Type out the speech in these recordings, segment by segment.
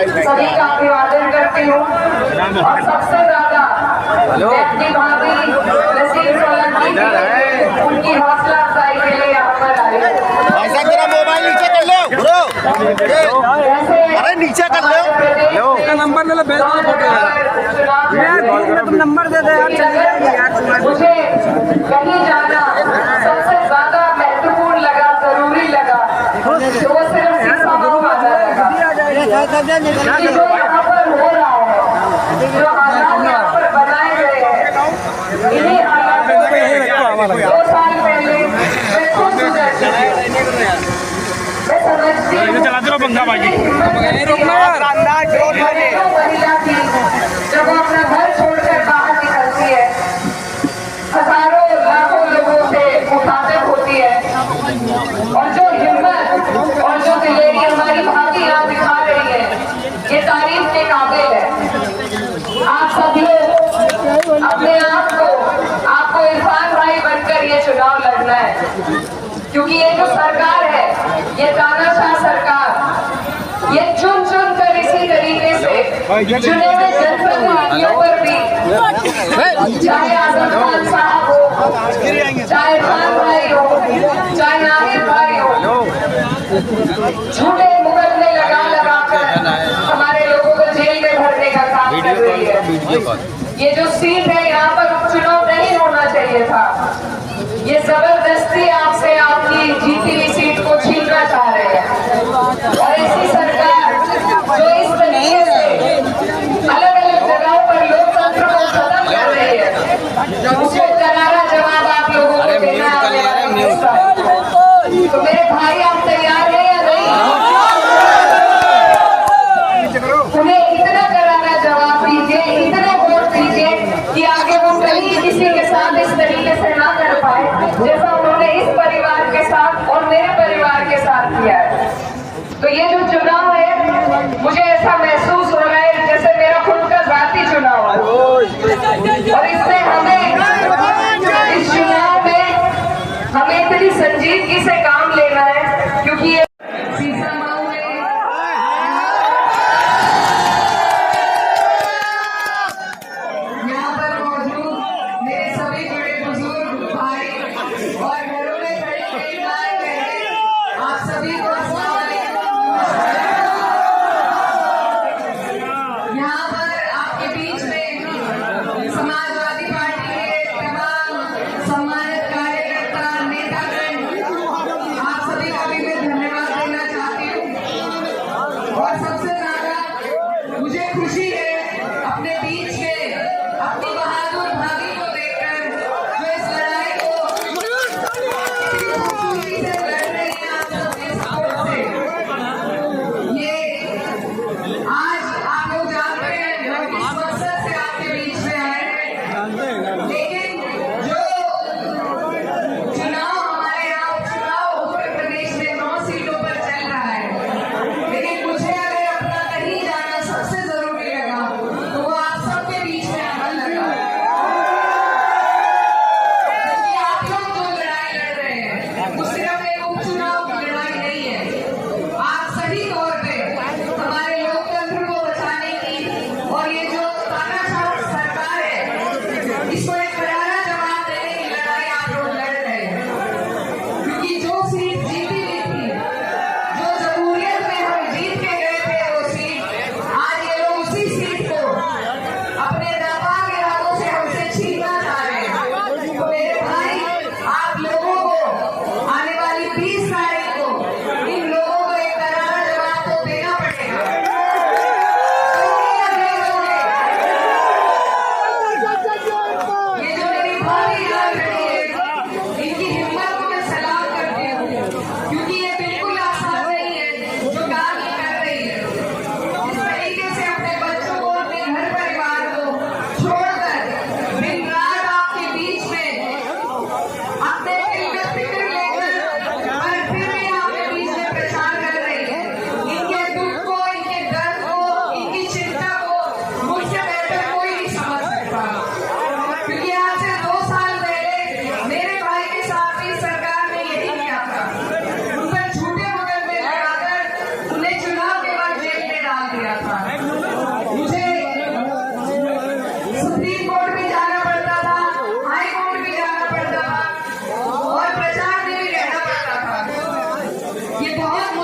सभी का अभिवादन करती हूँ और सबसे ज्यादा अपनी भाभी नसीब सोलंकी उनकी हौसला अफजाई के लिए यहाँ पर आई। ऐसा तेरा मोबाइल नीचे कर लो ब्रो, अरे नीचे कर लो, नंबर ले लो, तुम नंबर दे दे यार, चल जाएगी यार। मुझे कहीं जाना सबसे ज्यादा महत्वपूर्ण लगा, जरूरी लगा, तो वो सिर्फ जो यहाँ पर हो रहा है, जो हालात यहाँ पर बनाए गए हैं, इन्हीं हालात 2 साल पहले मैं खुद गुजर चुकी हूँ। मैं समझती हूँ महिला की जब वो अपना घर छोड़कर बाहर निकलती है, हजारों लाखों लोगों से मुखातिब होती है, और जो हिम्मत और जो दिलेरी हमारी भाभी यहाँ दिखा रही है, ये तारीफ के काबिल है। आप सब लोग अपने आप को आपको इरफान भाई बनकर ये चुनाव लड़ना है, क्योंकि ये जो सरकार है, ये तानाशाह सरकार, ये चुन चुन कर इसी तरीके से चुने हुए जनप्रतिनिधियों पर भी, चाहे आजम खान साहब हो, चाहे खान भाई हो, चाहे नाहिद भाई हो, झूठे मुकदमे लगा कर हमारे लोगों को जेल में भरने का काम कर रही है। ये जो सीट है, यहाँ पर उपचुनाव नहीं होना चाहिए था। ये जबरदस्ती आपसे आपकी जीती हुई सीट को छीनना चाह रहे हैं, और ऐसी सरकार जो इस तरीके से अलग अलग जगहों पर लोकतंत्र को खत्म कर रही है, उसको करारा जवाब आप लोगों को देना है। तो मेरे भाई, आप तैयार हैं या नहीं? उन्हें इतना करारा जवाब दीजिए, इतना वोट दीजिए कि आगे वो कहीं किसी के साथ इस तरीके से ना कर पाए जैसा उन्होंने इस परिवार के साथ और मेरे परिवार के साथ किया है। तो ये जो चुनाव है, मुझे ऐसा महसूस हो रहा है जैसे मेरा खुद का जाती चुनाव है, और इसमें हमें इस चुनाव में हमें इतनी संजीदगी से काम लेना है, क्योंकि ये यहाँ पर मौजूद मेरे सभी बड़े बुजुर्ग भाई और घरों में खड़े कई माए बहनें, आप सभी को अस्सलाम वालेकुम। यहाँ पर आपके बीच में समाजवादी पार्टी के तमाम सम्मानित कार्यकर्ता, नेतागण, आप सभी को भी मैं धन्यवाद देना चाहती हूँ। और सबसे ज्यादा मुझे खुशी है अपने बीच में अपनी बहादुर भाभी को देखकर, जो इस लड़ाई को खूबसूरती से लड़ रही है आप सबके सपोर्ट से।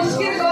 मुश्किल